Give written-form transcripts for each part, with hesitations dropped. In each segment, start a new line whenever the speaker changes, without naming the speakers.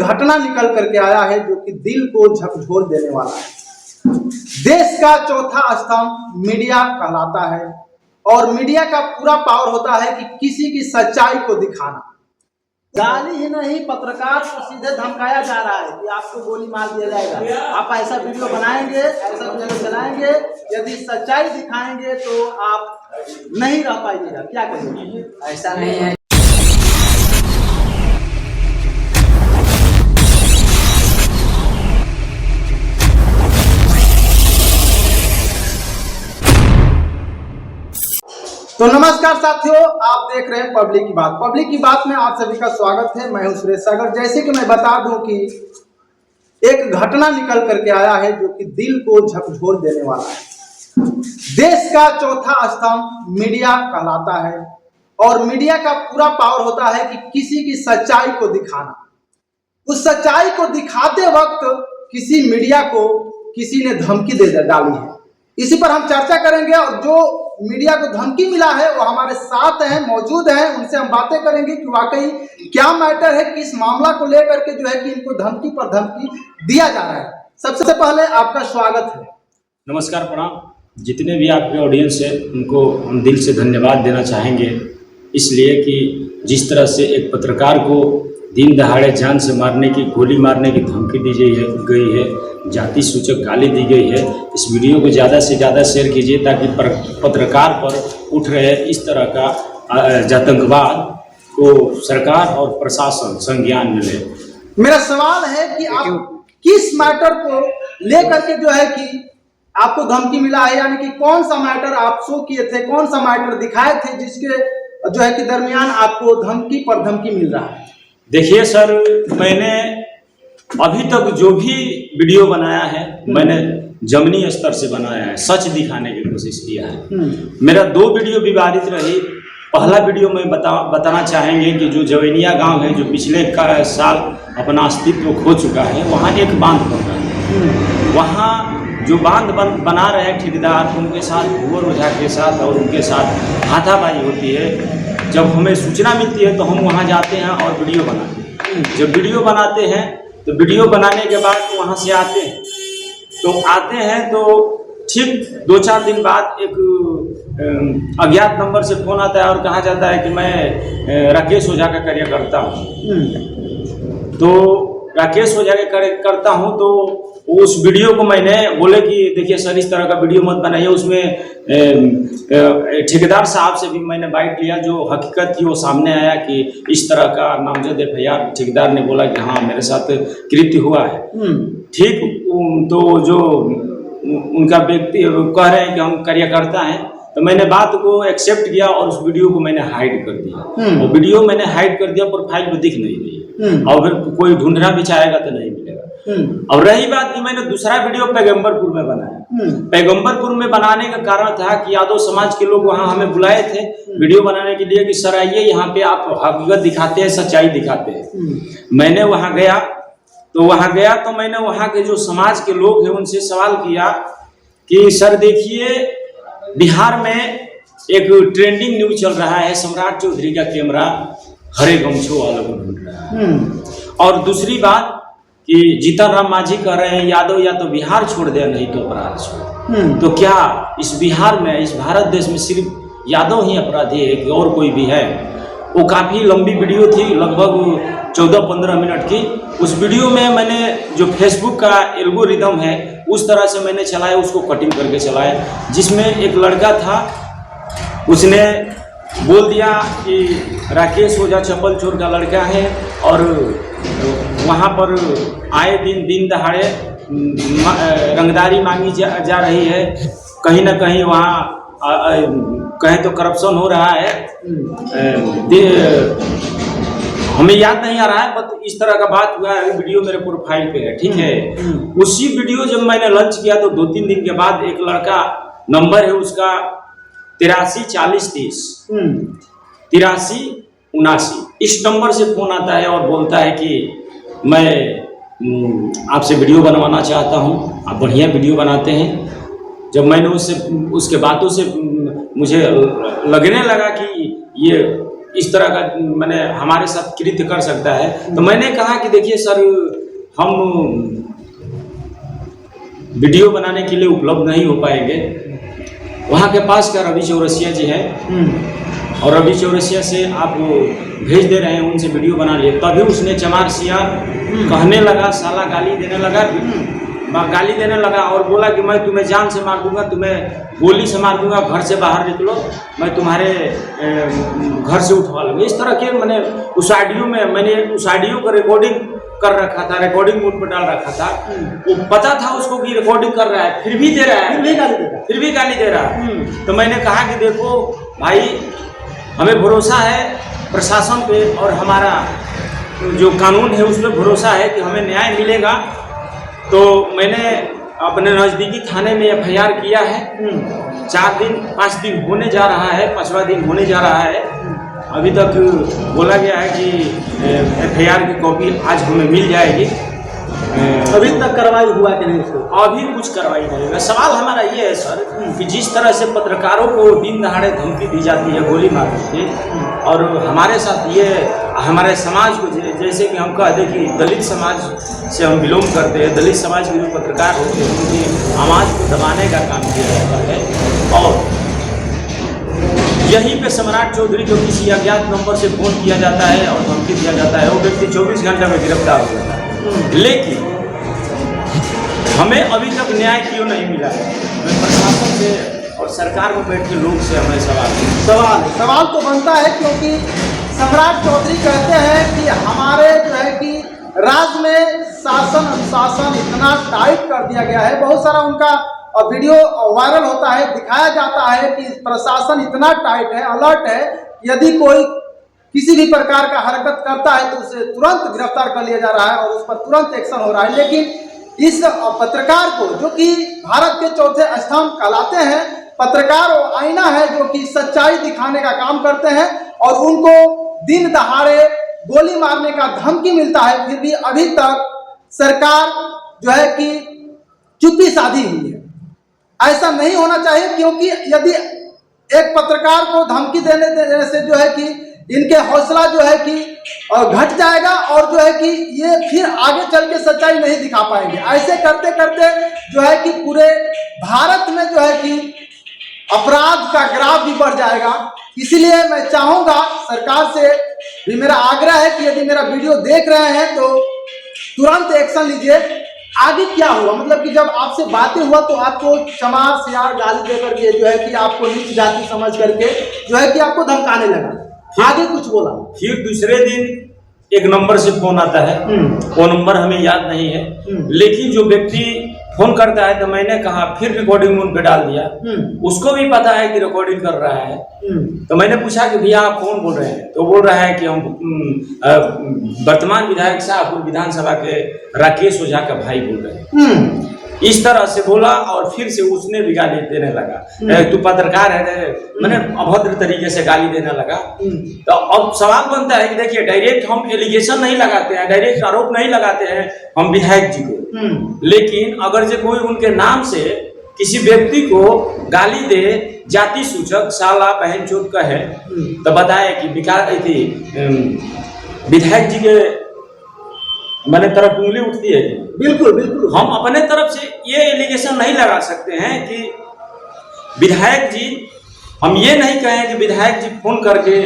घटना निकल करके आया है जो कि दिल को झकझोर देने वाला है। देश का चौथा स्तंभ मीडिया कहलाता है और मीडिया का पूरा पावर होता है कि किसी की सच्चाई को दिखाना। गाली ही नहीं, पत्रकार को सीधे धमकाया जा रहा है कि आपको गोली मार दिया जाएगा, आप ऐसा वीडियो बनाएंगे, ऐसा वीडियो चलाएंगे, यदि सच्चाई दिखाएंगे तो आप नहीं रह पाइएगा। क्या कहेंगे?
ऐसा नहीं है।
तो नमस्कार साथियों, आप देख रहे हैं पब्लिक की बात। पब्लिक की बात में आप सभी का स्वागत है। मैं हूं सुरेश सागर। जैसे कि मैं बता दूं कि एक घटना निकल करके आया है जो कि दिल को झकझोर देने वाला है। देश का चौथा स्तंभ मीडिया कहलाता है और मीडिया का पूरा पावर होता है कि किसी की सच्चाई को दिखाना। उस सच्चाई को दिखाते वक्त किसी मीडिया को किसी ने धमकी दे डाली है। इसी पर हम चर्चा करेंगे और जो मीडिया को धमकी मिला है वो हमारे साथ हैं, मौजूद हैं। उनसे हम बातें करेंगे कि वाकई क्या मैटर है, किस मामला को लेकर के जो है कि इनको धमकी पर धमकी दिया जा रहा है। सबसे पहले आपका स्वागत है।
नमस्कार, प्रणाम। जितने भी आपके ऑडियंस है उनको हम दिल से धन्यवाद देना चाहेंगे, इसलिए कि जिस तरह से एक पत्रकार को दिन दहाड़े जान से मारने की, गोली मारने की धमकी दी गई है, जाति सूचक गाली दी गई है। इस वीडियो को ज़्यादा से ज़्यादा शेयर कीजिए ताकि पत्रकार पर उठ रहे इस तरह का आतंकवाद को सरकार और प्रशासन संज्ञान में ले।
मेरा सवाल है कि आप किस मैटर को लेकर के जो है कि आपको धमकी मिला है, यानी कि कौन सा मैटर आप शो किए थे, कौन सा मैटर दिखाए थे जिसके जो है कि दरमियान आपको धमकी पर धमकी मिल रहा है?
देखिए सर, मैंने अभी तक जो भी वीडियो बनाया है मैंने जमीनी स्तर से बनाया है, सच दिखाने की कोशिश किया है। मेरा 2 वीडियो विवादित रही। पहला वीडियो में बताना चाहेंगे कि जो जवैनिया गांव है, जो पिछले साल अपना अस्तित्व खो चुका है, वहाँ एक बांध बन रहा है। वहाँ जो बांध बना रहे ठेकेदार, उनके साथ भूवर ओझा के साथ और उनके साथ हाथापाई होती है। जब हमें सूचना मिलती है तो हम वहाँ जाते हैं और वीडियो बनाते हैं। जब वीडियो बनाते हैं तो वीडियो बनाने के बाद वहाँ से आते हैं तो ठीक 2-4 दिन बाद एक अज्ञात नंबर से फ़ोन आता है और कहा जाता है कि मैं राकेश ओझा का कार्यकर्ता हूँ। तो राकेश ओझा के कार्यकर्ता हूँ, तो उस वीडियो को मैंने बोले कि देखिए सर, इस तरह का वीडियो मत बनाइए। उसमें ठेकेदार साहब से भी मैंने बाइट लिया, जो हकीकत थी वो सामने आया कि इस तरह का नामजद FIR ठेकेदार ने बोला कि हाँ मेरे साथ कृत्य हुआ है। ठीक, तो जो उनका व्यक्ति कह रहे हैं कि हम कार्यकर्ता हैं, तो मैंने बात को एक्सेप्ट किया और उस वीडियो को मैंने हाइड कर दिया। और वीडियो मैंने हाइड कर दिया, प्रोफाइल में दिख नहीं रही है और फिर कोई ढूंढना भी चाहेगा तो नहीं मिलेगा। और रही बात कि मैंने दूसरा वीडियो पैगंबरपुर में बनाया। पैगंबरपुर में बनाने का कारण था कि यादव समाज के लोग वहाँ हमें बुलाए थे वीडियो बनाने के लिए कि सर आइए, यहाँ पे आप हकीकत दिखाते हैं, सच्चाई दिखाते हैं। मैंने वहाँ गया तो मैंने वहाँ के जो समाज के लोग हैं उनसे सवाल किया कि सर देखिए, बिहार में एक ट्रेंडिंग न्यूज चल रहा है, सम्राट चौधरी का कैमरा हरे गमछों वालों को ढूंढ रहा है। और दूसरी बात कि जीतन राम मांझी कह रहे हैं यादव या तो बिहार छोड़ दे नहीं तो अपराध छोड़। तो क्या इस बिहार में, इस भारत देश में सिर्फ यादव ही अपराधी है कि और कोई भी है? वो काफ़ी लंबी वीडियो थी, लगभग 14-15 मिनट की। उस वीडियो में मैंने जो फेसबुक का एल्गोरिदम है उस तरह से मैंने चलाया, उसको कटिंग करके चलाया, जिसमें एक लड़का था, उसने बोल दिया कि राकेश ओझा चप्पल चोर का लड़का है और वहाँ पर आए दिन दहाड़े रंगदारी मांगी जा रही है। कहीं ना कहीं वहाँ कहें तो करप्शन हो रहा है। हमें याद नहीं आ रहा है, बट इस तरह का बात हुआ है। वीडियो मेरे प्रोफाइल पे है, ठीक है। उसी वीडियो जब मैंने लॉन्च किया तो 2-3 दिन के बाद एक लड़का, नंबर है उसका 834030 8379, इस नंबर से फ़ोन आता है और बोलता है कि मैं आपसे वीडियो बनवाना चाहता हूं, आप बढ़िया वीडियो बनाते हैं। जब मैंने उसके बातों से मुझे लगने लगा कि ये इस तरह का मैंने हमारे साथ कृत्य कर सकता है। तो मैंने कहा कि देखिए सर, हम वीडियो बनाने के लिए उपलब्ध नहीं हो पाएंगे। वहाँ के पास का रवि चौरसिया जी है, और रवि चौरसिया से आप भेज दे रहे हैं, उनसे वीडियो बना लिए। तभी उसने चमार सियार कहने लगा, साला गाली देने लगा और बोला कि मैं तुम्हें जान से मार दूंगा, तुम्हें गोली से मार दूंगा, घर से बाहर निकलो, मैं तुम्हारे घर से उठवा लूँगा। इस तरह के मैंने उस ऑडियो को रिकॉर्डिंग कर रखा था, रिकॉर्डिंग मोड पर डाल रखा था। वो पता था उसको कि रिकॉर्डिंग कर रहा है, फिर भी दे रहा है, फिर भी गाली दे रहा है। तो मैंने कहा कि देखो भाई, हमें भरोसा है प्रशासन पे और हमारा जो कानून है उस पर भरोसा है कि हमें न्याय मिलेगा। तो मैंने अपने नज़दीकी थाने में FIR किया है। 5 दिन होने जा रहा है, 5वां दिन होने जा रहा है। अभी तक बोला गया है कि FIR की कॉपी आज हमें मिल जाएगी।
अभी तक कार्रवाई हुआ कि नहीं उसको?
अभी कुछ कार्रवाई नहीं हुआ। सवाल हमारा ये है सर कि जिस तरह से पत्रकारों को दिन दहाड़े धमकी दी जाती है गोली मार के, और हमारे साथ ये हमारे समाज को जैसे कि हम कहते हैं कि दलित समाज से हम बिलोंग करते हैं, दलित समाज के जो पत्रकार होते हैं उनकी आवाज़ को दबाने का काम किया जाता है। और यहीं पे सम्राट चौधरी को किसी अज्ञात नंबर से फोन किया जाता है और धमकी दिया जाता है, वो व्यक्ति 24 घंटे में गिरफ्तार हो जाता है। लेकिन हमें अभी तक न्याय क्यों नहीं मिला है? प्रशासन से और सरकार में बैठे लोग से हमें
सवाल तो बनता है, क्योंकि सम्राट चौधरी कहते हैं कि हमारे जो है कि राज्य में शासन अनुशासन इतना टाइट कर दिया गया है। बहुत सारा उनका वीडियो वायरल होता है, दिखाया जाता है कि प्रशासन इतना टाइट है, अलर्ट है, यदि कोई किसी भी प्रकार का हरकत करता है तो उसे तुरंत गिरफ्तार कर लिया जा रहा है और उस पर तुरंत एक्शन हो रहा है। लेकिन इस पत्रकार को, जो कि भारत के चौथे स्थान कहलाते हैं, पत्रकार वो आईना है जो कि सच्चाई दिखाने का काम करते हैं, और उनको दिन दहाड़े गोली मारने का धमकी मिलता है, फिर भी अभी तक सरकार जो है कि चुप्पी साधी हुई है। ऐसा नहीं होना चाहिए, क्योंकि यदि एक पत्रकार को धमकी देने से जो है कि इनके हौसला जो है कि घट जाएगा, और जो है कि ये फिर आगे चल के सच्चाई नहीं दिखा पाएंगे। ऐसे करते करते जो है कि पूरे भारत में जो है कि अपराध का ग्राफ भी बढ़ जाएगा। इसलिए मैं चाहूँगा सरकार से भी, मेरा आग्रह है कि यदि मेरा वीडियो देख रहे हैं तो तुरंत एक्शन लीजिए। आगे क्या हुआ, मतलब कि जब आपसे बातें हुआ तो आपको चमार सियार गाली देकर के जो है कि आपको नीच जाति समझ करके जो है कि आपको धमकाने लगा, आगे कुछ बोला?
फिर दूसरे दिन एक नंबर से फोन आता है, वो नंबर हमें याद नहीं है, लेकिन जो व्यक्ति फोन करता है तो मैंने कहा, फिर रिकॉर्डिंग उन पे डाल दिया। उसको भी पता है कि रिकॉर्डिंग कर रहा है। तो मैंने पूछा कि भैया आप कौन बोल रहे हैं? तो बोल रहा है कि हम वर्तमान विधायक शाहपुर विधानसभा के राकेश ओझा का भाई बोल रहे हैं। इस तरह से बोला, और फिर से उसने भी गाली देने लगा, तू पत्रकार है, मैंने अभद्र तरीके से गाली देने लगा। तो अब सवाल बनता है कि देखिए, डायरेक्ट हम एलिगेशन नहीं लगाते हैं, डायरेक्ट आरोप नहीं लगाते हैं हम विधायक जी को, लेकिन अगर जो कोई उनके नाम से किसी व्यक्ति को गाली दे, जाति सूचक साला बहनचोद कहे, तो बताए कि विधायक जी के मैंने तरफ उंगली उठती है।
बिल्कुल बिल्कुल,
हम अपने तरफ से ये एलिगेशन नहीं लगा सकते हैं कि विधायक जी, हम ये नहीं कहें कि विधायक जी फोन करके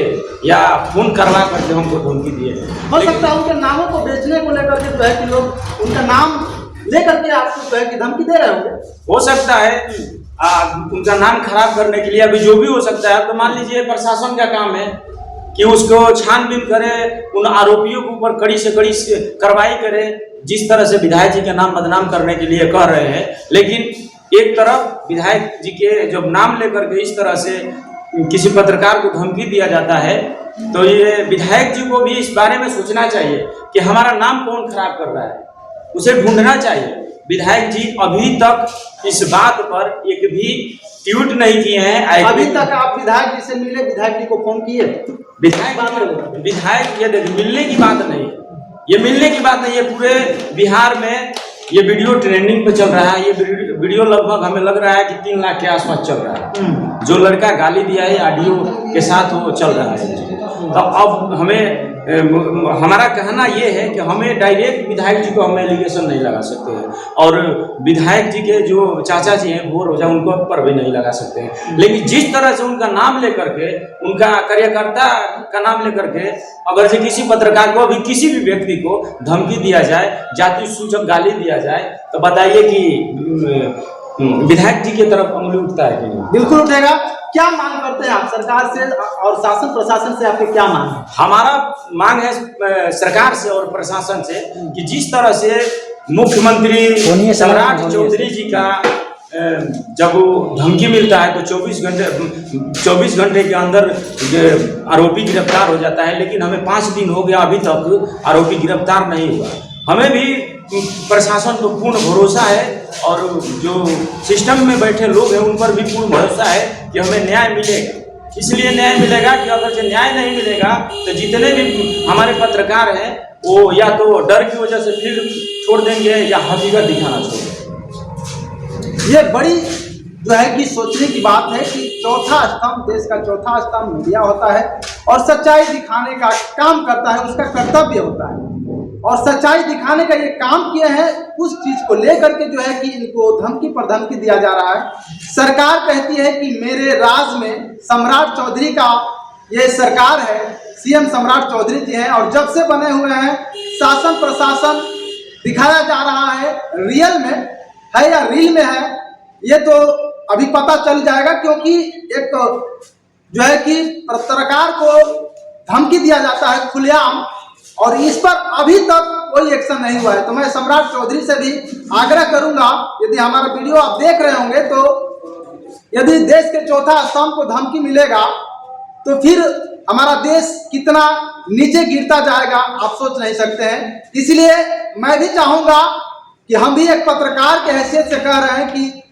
या फोन करवा करके हमको धमकी दिए।
हो सकता है उनके नामों को बेचने को लेकर के जो है कि लोग उनका नाम लेकर के आपको जो है कि धमकी दे रहे होंगे। हो
सकता है उनका नाम खराब करने के लिए, अभी जो भी हो सकता है। तो मान लीजिए प्रशासन का काम है कि उसको छानबीन करे, उन आरोपियों के ऊपर कड़ी से कड़ी कार्रवाई करे, जिस तरह से विधायक जी का नाम बदनाम करने के लिए कह रहे हैं। लेकिन एक तरफ विधायक जी के जब नाम लेकर के इस तरह से किसी पत्रकार को धमकी दिया जाता है, तो ये विधायक जी को भी इस बारे में सोचना चाहिए कि हमारा नाम कौन खराब कर रहा है, उसे ढूंढना चाहिए। विधायक जी अभी तक इस बात पर एक भी ट्वीट नहीं किए हैं।
अभी तक आप विधायक जी से मिले, विधायक जी को फोन किए?
विधायक ये मिलने की बात नहीं है, ये मिलने की बात नहीं है। पूरे बिहार में ये वीडियो ट्रेंडिंग पे चल रहा है। ये वीडियो लगभग हमें लग रहा है कि 3 लाख के आसपास चल रहा है। जो लड़का गाली दिया है ऑडियो के साथ वो चल रहा है। तो अब हमें हमारा कहना ये है कि हमें डायरेक्ट विधायक जी को हम एलिगेशन नहीं लगा सकते हैं, और विधायक जी के जो चाचा जी हैं भोर हो जाए उनको पर भी नहीं लगा सकते हैं। लेकिन जिस तरह से उनका नाम लेकर के, उनका कार्यकर्ता का नाम लेकर के अगर से किसी पत्रकार को भी, किसी भी व्यक्ति को धमकी दिया जाए, जाति सूचक गाली दिया जाए, तो बताइए कि विधायक जी की तरफ उंगली उठता है कि नहीं?
बिल्कुल उठेगा। क्या मांग करते हैं आप सरकार से और शासन प्रशासन से? आपकी क्या मांग है?
हमारा मांग है सरकार से और प्रशासन से कि जिस तरह से मुख्यमंत्री सम्राट चौधरी जी का जब धमकी मिलता है तो 24 घंटे के अंदर आरोपी गिरफ्तार हो जाता है, लेकिन हमें 5 दिन हो गया अभी तक आरोपी गिरफ्तार नहीं हुआ। हमें भी प्रशासन पर पूर्ण भरोसा है और जो सिस्टम में बैठे लोग हैं उन पर भी पूर्ण भरोसा है कि हमें न्याय मिलेगा। इसलिए न्याय मिलेगा कि अगर से न्याय नहीं मिलेगा तो जितने भी हमारे पत्रकार हैं वो या तो डर की वजह से फील्ड छोड़ देंगे या हकीकत दिखाना छोड़ देंगे।
ये बड़ी जो है कि सोचने की बात है कि चौथा स्तंभ, देश का चौथा स्तंभ मीडिया होता है और सच्चाई दिखाने का काम करता है, उसका कर्तव्य होता है। और सच्चाई दिखाने का ये काम किए हैं, उस चीज को लेकर के जो है कि इनको धमकी पर धमकी दिया जा रहा है। सरकार कहती है कि मेरे राज में सम्राट चौधरी का ये सरकार है, सीएम सम्राट चौधरी जी हैं, और जब से बने हुए हैं शासन प्रशासन दिखाया जा रहा है। रियल में है या रील में है ये तो अभी पता चल जाएगा, क्योंकि एक जो है कि पत्रकार को धमकी दिया जाता है खुलेआम और इस पर अभी तक कोई एक्शन नहीं हुआ है। तो मैं सम्राट चौधरी से भी आग्रह करूंगा, यदि हमारा वीडियो आप देख रहे होंगे तो यदि देश के चौथा स्तंभ को धमकी मिलेगा तो फिर हमारा देश कितना नीचे गिरता जाएगा आप सोच नहीं सकते हैं। इसलिए मैं भी चाहूंगा कि हम भी एक पत्रकार के हैसियत से कह रहे हैं कि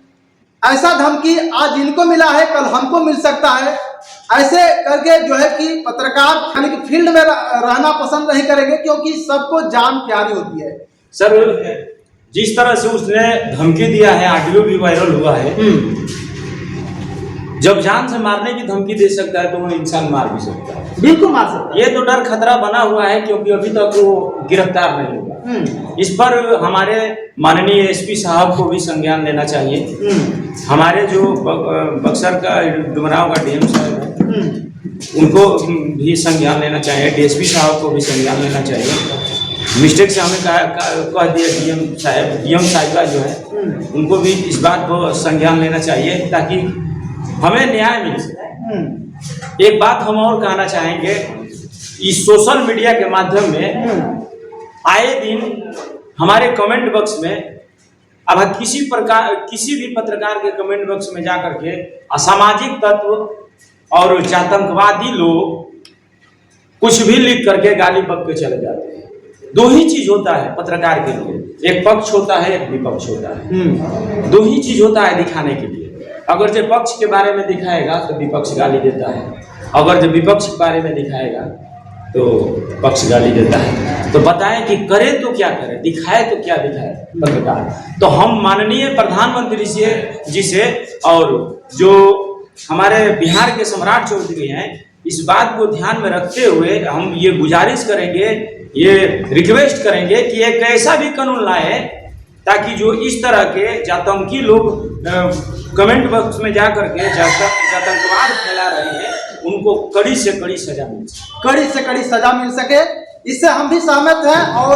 ऐसा धमकी आज इनको मिला है कल हमको मिल सकता है। ऐसे करके जो है कि पत्रकार यानी कि फील्ड में रहना पसंद नहीं करेंगे, क्योंकि सबको जान प्यारी होती है।
सर जिस तरह से उसने धमकी दिया है, ऑडियो भी वायरल हुआ है। जब जान से मारने की धमकी दे सकता है तो वो इंसान मार भी सकता है।
बिल्कुल मार सकता है।
ये तो डर खतरा बना हुआ है क्योंकि अभी तक वो गिरफ्तार नहीं हुआ। इस पर हमारे माननीय एसपी साहब को भी संज्ञान लेना चाहिए। हमारे जो बक्सर का डुमराव का डीएम साहब है उनको भी संज्ञान लेना चाहिए, डीएसपी साहब को भी संज्ञान लेना चाहिए। मिस्टेक से हमें कह दिया डीएम साहिबा जो है उनको भी इस बात को संज्ञान लेना चाहिए ताकि हमें न्याय मिल सके। एक बात हम और कहना चाहेंगे, इस सोशल मीडिया के माध्यम में आए दिन हमारे कमेंट बॉक्स में अब किसी भी पत्रकार के कमेंट बॉक्स में जाकर के असामाजिक तत्व और आतंकवादी लोग कुछ भी लिख करके गाली बक के चले जाते हैं। दो ही चीज होता है पत्रकार के लिए, एक पक्ष होता है एक विपक्ष होता है। दो ही चीज होता है दिखाने के लिए। अगर जो पक्ष के बारे में दिखाएगा तो विपक्ष गाली देता है, अगर जो विपक्ष के बारे में दिखाएगा तो पक्ष गाली देता है। तो बताएं कि करे तो क्या करे, दिखाए तो क्या दिखाए पत्रकार। तो हम माननीय प्रधानमंत्री जी से और जो हमारे बिहार के सम्राट चौधरी हैं इस बात को ध्यान में रखते हुए हम ये गुजारिश करेंगे, ये रिक्वेस्ट करेंगे कि एक ऐसा भी कानून लाए ताकि जो इस तरह के आतंकी लोग कमेंट बॉक्स में जा करके आतंकवाद फैला रहे हैं उनको कड़ी से कड़ी सजा मिल सके।
कड़ी से कड़ी सजा मिल सके, इससे हम भी सहमत हैं। और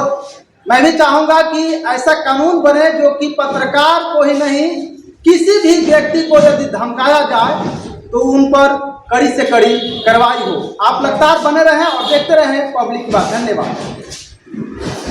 मैं भी चाहूंगा कि ऐसा कानून बने जो कि पत्रकार को ही नहीं किसी भी व्यक्ति को यदि धमकाया जाए तो उन पर कड़ी से कड़ी कार्रवाई हो। आप लगातार बने रहें और देखते रहें पब्लिक की बात। धन्यवाद।